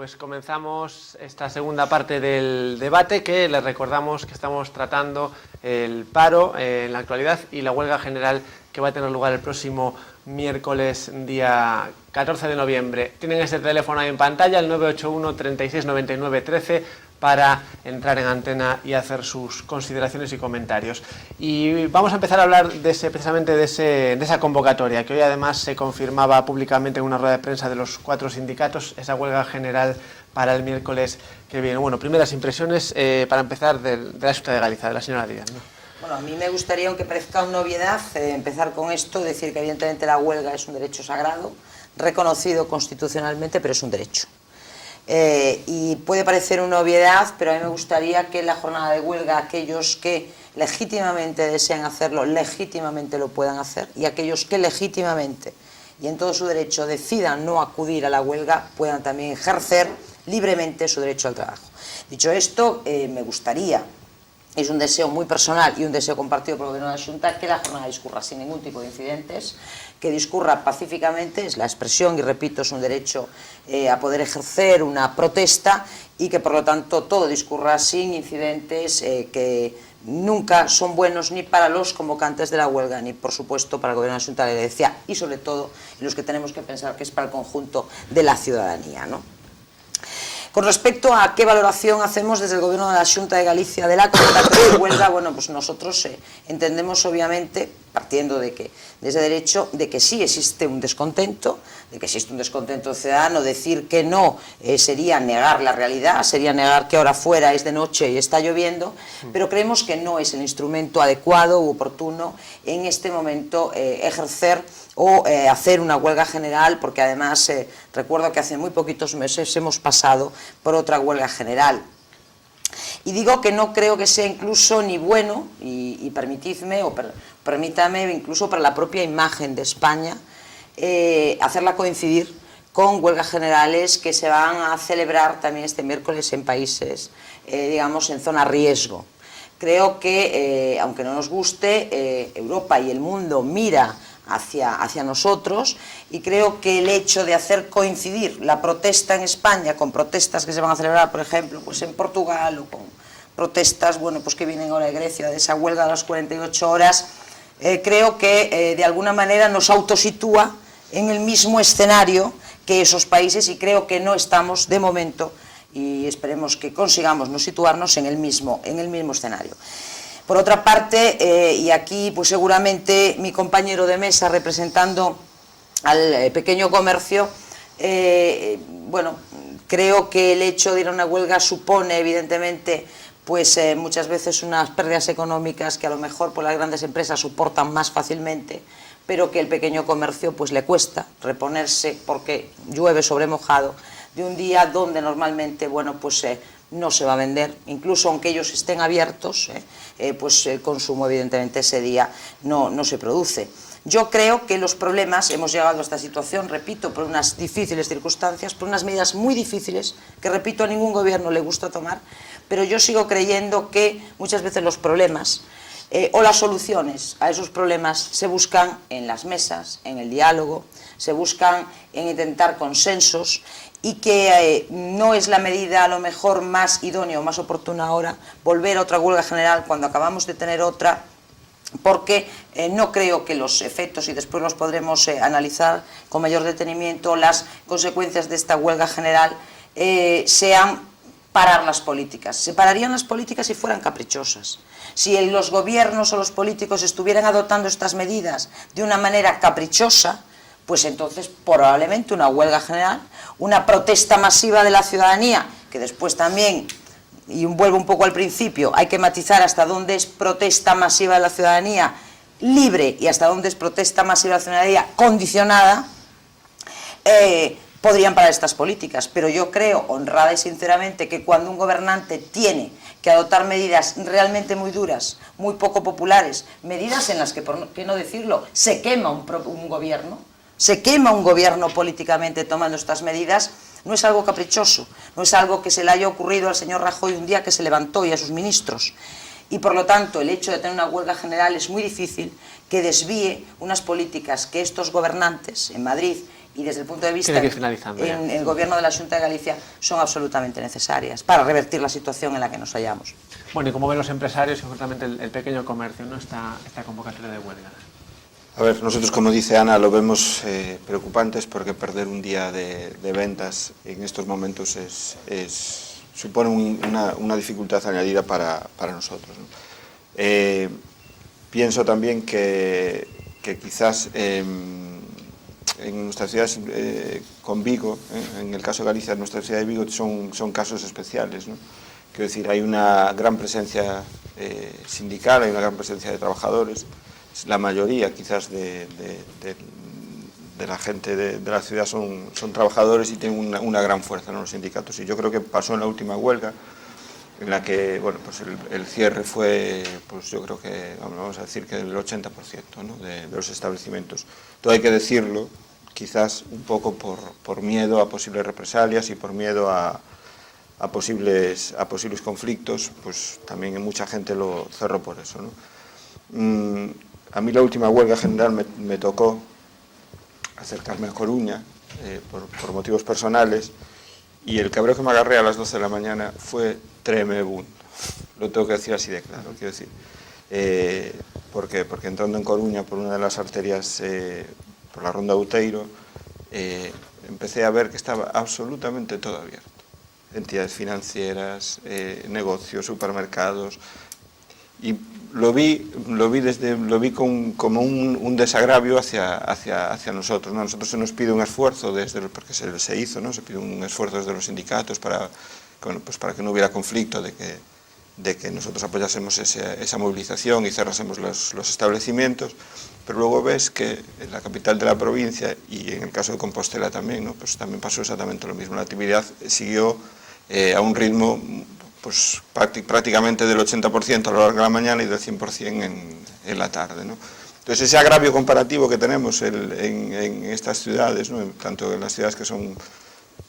Pues comenzamos esta segunda parte del debate, que les recordamos que estamos tratando el paro en la actualidad y la huelga general que va a tener lugar el próximo miércoles día 14 de noviembre. Tienen ese teléfono ahí en pantalla, el 981 36 99 13, para entrar en antena y hacer sus consideraciones y comentarios. Y vamos a empezar a hablar precisamente de esa convocatoria, que hoy además se confirmaba públicamente en una rueda de prensa de los 4 sindicatos, esa huelga general para el miércoles que viene. Bueno, primeras impresiones para empezar de la Xunta de Galicia, de la señora Díaz, ¿no? Bueno, a mí me gustaría, aunque parezca una obviedad, empezar con esto, decir que evidentemente la huelga es un derecho sagrado, reconocido constitucionalmente, pero es un derecho. Y puede parecer una obviedad, pero a mí me gustaría que en la jornada de huelga aquellos que legítimamente desean hacerlo, legítimamente lo puedan hacer, y aquellos que legítimamente y en todo su derecho decidan no acudir a la huelga, puedan también ejercer libremente su derecho al trabajo. Dicho esto, me gustaría, es un deseo muy personal y un deseo compartido por el Gobierno de la Xunta, que la jornada discurra sin ningún tipo de incidentes, que discurra pacíficamente, es la expresión, y repito, es un derecho a poder ejercer una protesta, y que por lo tanto todo discurra sin incidentes que nunca son buenos ni para los convocantes de la huelga, ni por supuesto para el Gobierno de la Xunta, le decía, y sobre todo los que tenemos que pensar que es para el conjunto de la ciudadanía, ¿no? Con respecto a qué valoración hacemos desde el Gobierno de la Xunta de Galicia de la convocatoria de huelga, bueno, pues nosotros entendemos obviamente, partiendo de ese derecho, de que sí existe un descontento, ciudadano. Decir que no sería negar la realidad, sería negar que ahora fuera es de noche y está lloviendo, pero creemos que no es el instrumento adecuado u oportuno en este momento ejercer o hacer una huelga general, porque además recuerdo que hace muy poquitos meses hemos pasado por otra huelga general. Y digo que no creo que sea incluso ni bueno, y permitidme, o permítame, incluso para la propia imagen de España, hacerla coincidir con huelgas generales que se van a celebrar también este miércoles en países, digamos, en zona riesgo. Creo que, aunque no nos guste, Europa y el mundo mira hacia nosotros, y creo que el hecho de hacer coincidir la protesta en España con protestas que se van a celebrar, por ejemplo, pues en Portugal, o con protestas, bueno, pues que vienen ahora de Grecia, de esa huelga de las 48 horas, creo que de alguna manera nos autositúa en el mismo escenario que esos países, y creo que no estamos de momento, y esperemos que consigamos no situarnos en el mismo escenario. Por otra parte, y aquí pues seguramente mi compañero de mesa representando al pequeño comercio, bueno, creo que el hecho de ir a una huelga supone evidentemente pues muchas veces unas pérdidas económicas que a lo mejor pues las grandes empresas soportan más fácilmente, pero que el pequeño comercio pues le cuesta reponerse, porque llueve sobre mojado, de un día donde normalmente, bueno, pues no se va a vender, incluso aunque ellos estén abiertos, pues el consumo evidentemente ese día no se produce. Yo creo que los problemas, hemos llegado a esta situación, repito, por unas difíciles circunstancias, por unas medidas muy difíciles, que repito, a ningún gobierno le gusta tomar, pero yo sigo creyendo que muchas veces los problemas o las soluciones a esos problemas se buscan en las mesas, en el diálogo, se buscan en intentar consensos, y que no es la medida a lo mejor más idónea o más oportuna ahora volver a otra huelga general cuando acabamos de tener otra, porque no creo que los efectos, y después los podremos analizar con mayor detenimiento, las consecuencias de esta huelga general sean parar las políticas. Se pararían las políticas si fueran caprichosas. Si los gobiernos o los políticos estuvieran adoptando estas medidas de una manera caprichosa, pues entonces probablemente una huelga general, una protesta masiva de la ciudadanía, que después también, y vuelvo un poco al principio, hay que matizar hasta dónde es protesta masiva de la ciudadanía libre y hasta dónde es protesta masiva de la ciudadanía condicionada, podrían parar estas políticas. Pero yo creo, honrada y sinceramente, que cuando un gobernante tiene que adoptar medidas realmente muy duras, muy poco populares, medidas en las que, por qué no decirlo, se quema un gobierno, se quema un gobierno políticamente tomando estas medidas, no es algo caprichoso, no es algo que se le haya ocurrido al señor Rajoy un día que se levantó y a sus ministros. Y por lo tanto, el hecho de tener una huelga general es muy difícil que desvíe unas políticas que estos gobernantes en Madrid y desde el punto de vista Tiene que ir finalizando ya. en el gobierno de la Xunta de Galicia son absolutamente necesarias para revertir la situación en la que nos hallamos. Bueno, y como ven los empresarios y concretamente el pequeño comercio, ¿no? esta convocatoria de huelga. A ver, nosotros, como dice Ana, lo vemos preocupantes porque perder un día de ventas en estos momentos supone una dificultad añadida para nosotros, ¿no? Pienso también que quizás en nuestras ciudades con Vigo, en el caso de Galicia, nuestra ciudad de Vigo son casos especiales, ¿no? Quiero decir, hay una gran presencia sindical, hay una gran presencia de trabajadores. La mayoría quizás de la gente de la ciudad son trabajadores y tienen una gran fuerza, ¿no? Los sindicatos. Y yo creo que pasó en la última huelga, en la que bueno, pues el cierre fue, pues yo creo que, vamos a decir que del 80%, ¿no? de los establecimientos. Todo hay que decirlo, quizás un poco por miedo a posibles represalias y por miedo a posibles conflictos, pues también mucha gente lo cerró por eso, ¿no? A mí la última huelga general me tocó acercarme a Coruña por motivos personales, y el cabreo que me agarré a las 12 de la mañana fue tremebundo. Lo tengo que decir así de claro, quiero decir. Porque entrando en Coruña por una de las arterias, por la Ronda Outeiro, empecé a ver que estaba absolutamente todo abierto. Entidades financieras, negocios, supermercados, y lo vi como un desagravio hacia nosotros, ¿no? A nosotros se nos pide un esfuerzo porque se hizo, ¿no? Se pide un esfuerzo desde los sindicatos para que no hubiera conflicto, de que nosotros apoyásemos esa movilización y cerrásemos los establecimientos, pero luego ves que en la capital de la provincia, y en el caso de Compostela también, ¿no? Pues también pasó exactamente lo mismo. La actividad siguió a un ritmo pues prácticamente del 80% a lo largo de la mañana y del 100% en la tarde, ¿no? Entonces ese agravio comparativo que tenemos en estas ciudades, ¿no? Tanto en las ciudades que son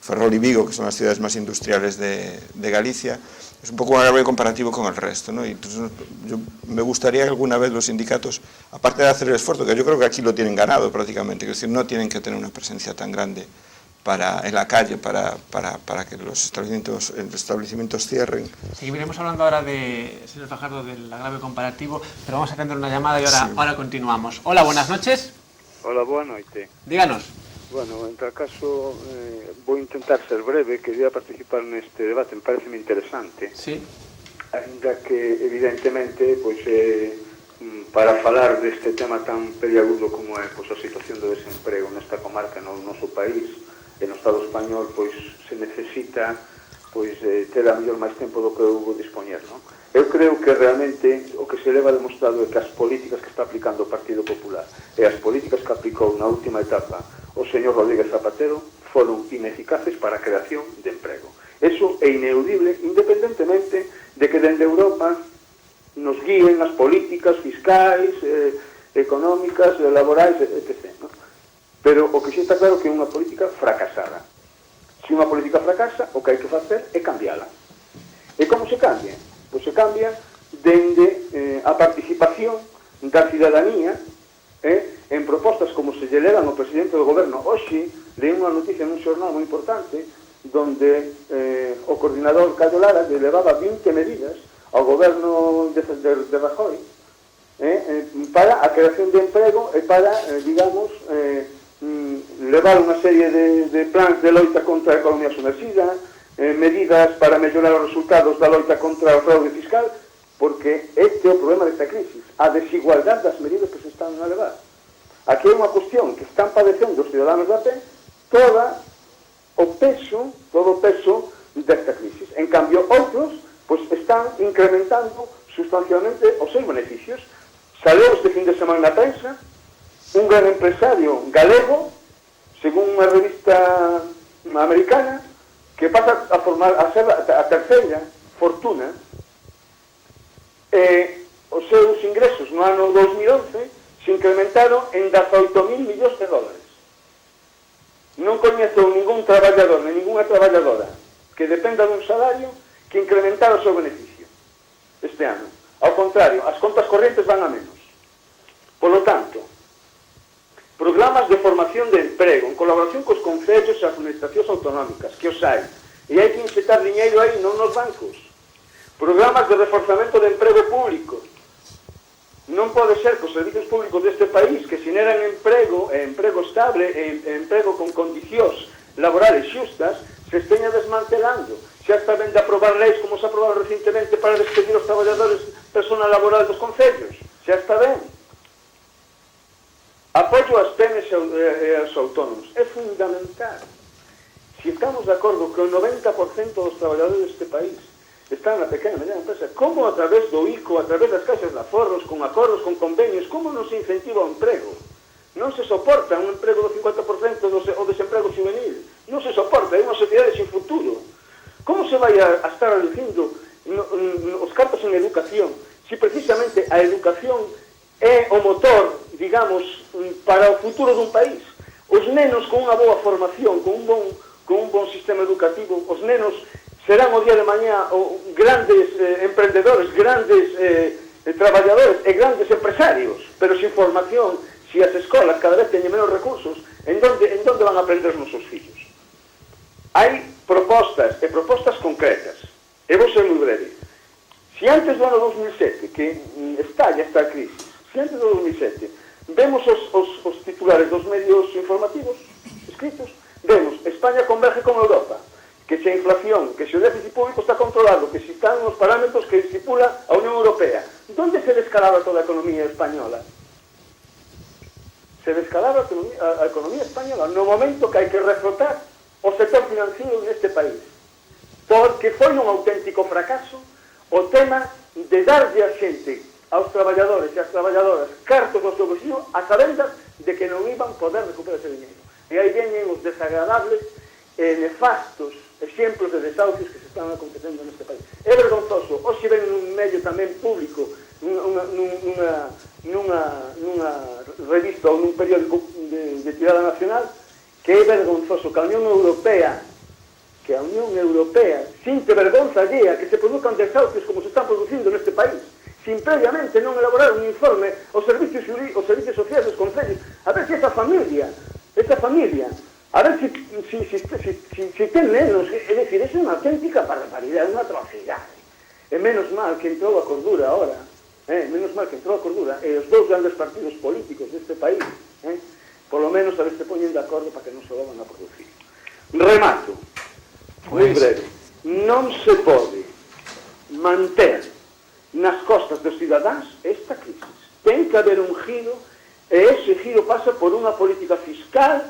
Ferrol y Vigo, que son las ciudades más industriales de Galicia, es un poco un agravio comparativo con el resto, ¿no? Y entonces me gustaría que alguna vez los sindicatos, aparte de hacer el esfuerzo, que yo creo que aquí lo tienen ganado prácticamente, es decir, no tienen que tener una presencia tan grande en la calle para que los establecimientos cierren. Seguiremos hablando ahora señor Fajardo, del agravio comparativo, pero vamos a atender una llamada y ahora continuamos. Hola, buenas noches. Hola, boa noite. Díganos. Bueno, en tal caso, vou intentar ser breve, quería participar neste debate, me parece interesante. Sí. Ainda que, evidentemente, pois, para falar deste tema tan peliagudo como é pois, a situación do desemprego nesta comarca no noso país, e no Estado español, pois, se necesita pois, ter a mellor máis tempo do que houve dispoñer, non? Eu creo que realmente o que se leva demostrado é que as políticas que está aplicando o Partido Popular e as políticas que aplicou na última etapa o señor Rodríguez Zapatero foron ineficaces para a creación de emprego. Eso é ineludible, independentemente de que dende Europa nos guíen as políticas fiscais, económicas, laborais, etc., non? Pero o que xa está claro que é unha política fracasada. Se unha política fracasa, o que hai que facer é cambiala. E como se cambia? Pois se cambia dende a participación da cidadanía en propostas como se lle levan ao presidente do goberno. Hoxe leí unha noticia nun xornal moi importante donde o coordinador Cayo Lara lle levaba 20 medidas ao goberno de Rajoy para a creación de emprego e para, digamos, levar unha serie de plans de loita contra a economía sumerxida, medidas para mellorar os resultados da loita contra o fraude fiscal, porque este é o problema desta crisis, a desigualdade das medidas que se están a levar. Aquí é unha cuestión que están padecendo os ciudadanos da pé todo o peso desta crisis. En cambio, outros pois, están incrementando sustancialmente os seus beneficios. Saleu este fin de semana na prensa un gran empresario galego, según unha revista americana, que pasa a ser a terceira fortuna, os seus ingresos no ano 2011 se incrementaron en 18.000 millóns de dólares. Non coñezo ningún traballador, nem ninguna traballadora que dependa dun salario que incrementara o seu beneficio este ano. Ao contrario, as contas correntes van a menos. Por lo tanto, programas de formación de emprego en colaboración colaboración cos concellos e as administracións autonómicas, que os hai. E hai que inyectar diñeiro aí, non nos bancos. Programas de reforzamento de emprego público. Non pode ser que os servicios públicos deste país que xeneran emprego, emprego estable, emprego con condicións laborales xustas, se esteña desmantelando. Xa está ben de aprobar leis como se aprobaron recentemente para despedir os traballadores personal laboral dos concellos. Xa está ben. Apoio ás PEMES e aos autónomos. É fundamental. Se estamos de acordo que o 90% dos traballadores deste país están na pequena e mediana empresa, como a través do ICO, a través das caixas de aforros, con acordos, con convenios, como non se incentiva o emprego? Non se soporta un emprego do 50% o desemprego juvenil. Non se soporta, é unha sociedade sin futuro. Como se vai a estar reducindo os cartos en educación, se precisamente a educación é o motor, digamos, para o futuro dun país? Os nenos con unha boa formación, con un bon sistema educativo, os nenos serán o día de mañá grandes emprendedores, grandes traballadores e grandes empresarios, pero sin formación, se as escolas cada vez teñen menos recursos, en donde van a aprender os nosos fillos? Hai propostas e propostas concretas. E vou ser moi breve. Se antes do ano 2007, que estalla esta crisis, se antes do 2007 vemos os titulares dos medios informativos escritos, vemos España converge con Europa, que se a inflación, que se o déficit público está controlado, que se están nos parámetros que estipula a Unión Europea. Donde se descalabra toda a economía española? Se descalabra a economía española no momento que hai que reflotar o sector financiero neste país. Porque foi un auténtico fracaso o tema de darlle a xente, aos traballadores e as traballadoras, cartos do seu bolsillo a sabendas de que non iban poder recuperar ese dinheiro. E aí veñen os desagradables e nefastos exemplos de desahucios que se están acontecendo neste país. É vergonzoso. Hoxe ven nun medio tamén público, nunha revista ou nun periódico de tirada nacional, que é vergonzoso que a Unión Europea, sinte vergonza allea que se produzcan desahucios como se están producindo neste país, sin previamente non elaborar un informe aos servicios sociais dos concellos, a ver se esa familia, a ver se ten nenos, é dicir, é unha auténtica barbaridade, unha atrocidade. E menos mal que entrou a cordura ahora, e os dous grandes partidos políticos deste país, polo menos a ver se poñen de acordo para que non se volvan a producir. Remato, moi breve. Non se pode manter nas costas dos cidadáns esta crisis. Ten que haber un giro, e ese giro pasa por unha política fiscal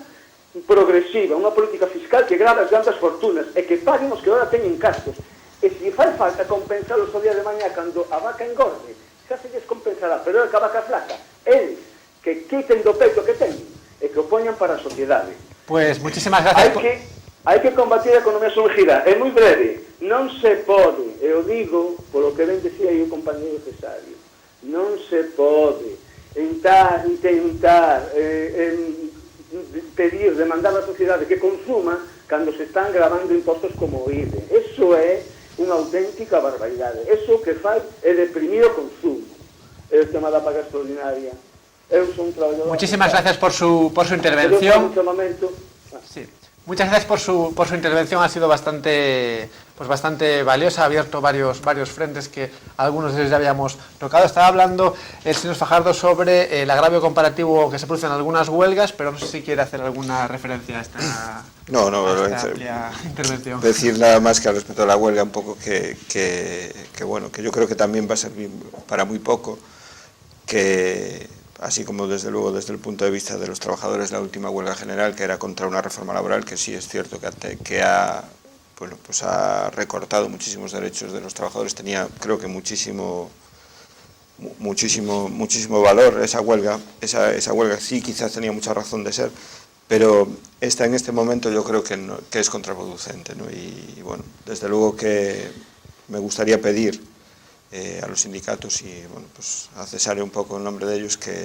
progresiva, unha política fiscal que grava as grandes fortunas e que paguen os que ahora teñen gastos. E se fai falta compensalos o día de mañá cando a vaca engorde, xa se lles compensará, pero é que a vaca flaca, eles que quiten do peito que teñen e que o poñan para a sociedade. Pues muchísimas gracias. Hai que combatir a economía submergida. É moi breve. Non se pode, eu digo, polo que ben decía aí o compañero Cesario, non se pode intentar pedir, demandar a sociedade que consuma cando se están gravando impostos como o IVE. Eso é unha auténtica barbaridade. Eso que fai é deprimir o consumo. É o tema da paga extraordinaria. Eu son un traballador... Muchísimas gracias por su intervención. Sí. Muchas gracias por su intervención, ha sido bastante valiosa, ha abierto varios frentes que algunos de ellos ya habíamos tocado. Estaba hablando el señor Fajardo sobre el agravio comparativo que se produce en algunas huelgas, pero no sé si quiere hacer alguna referencia a esta, amplia intervención. Decir nada más que al respecto de la huelga un poco que bueno, que yo creo que también va a servir para muy poco, que... así como desde luego desde el punto de vista de los trabajadores, la última huelga general, que era contra una reforma laboral, que sí es cierto que ha recortado muchísimos derechos de los trabajadores, tenía creo que muchísimo valor esa huelga sí quizás tenía mucha razón de ser, pero esta en este momento yo creo que es contraproducente, ¿no? Y bueno, desde luego que me gustaría pedir a los sindicatos y bueno, pues a Cesario un poco en nombre de ellos que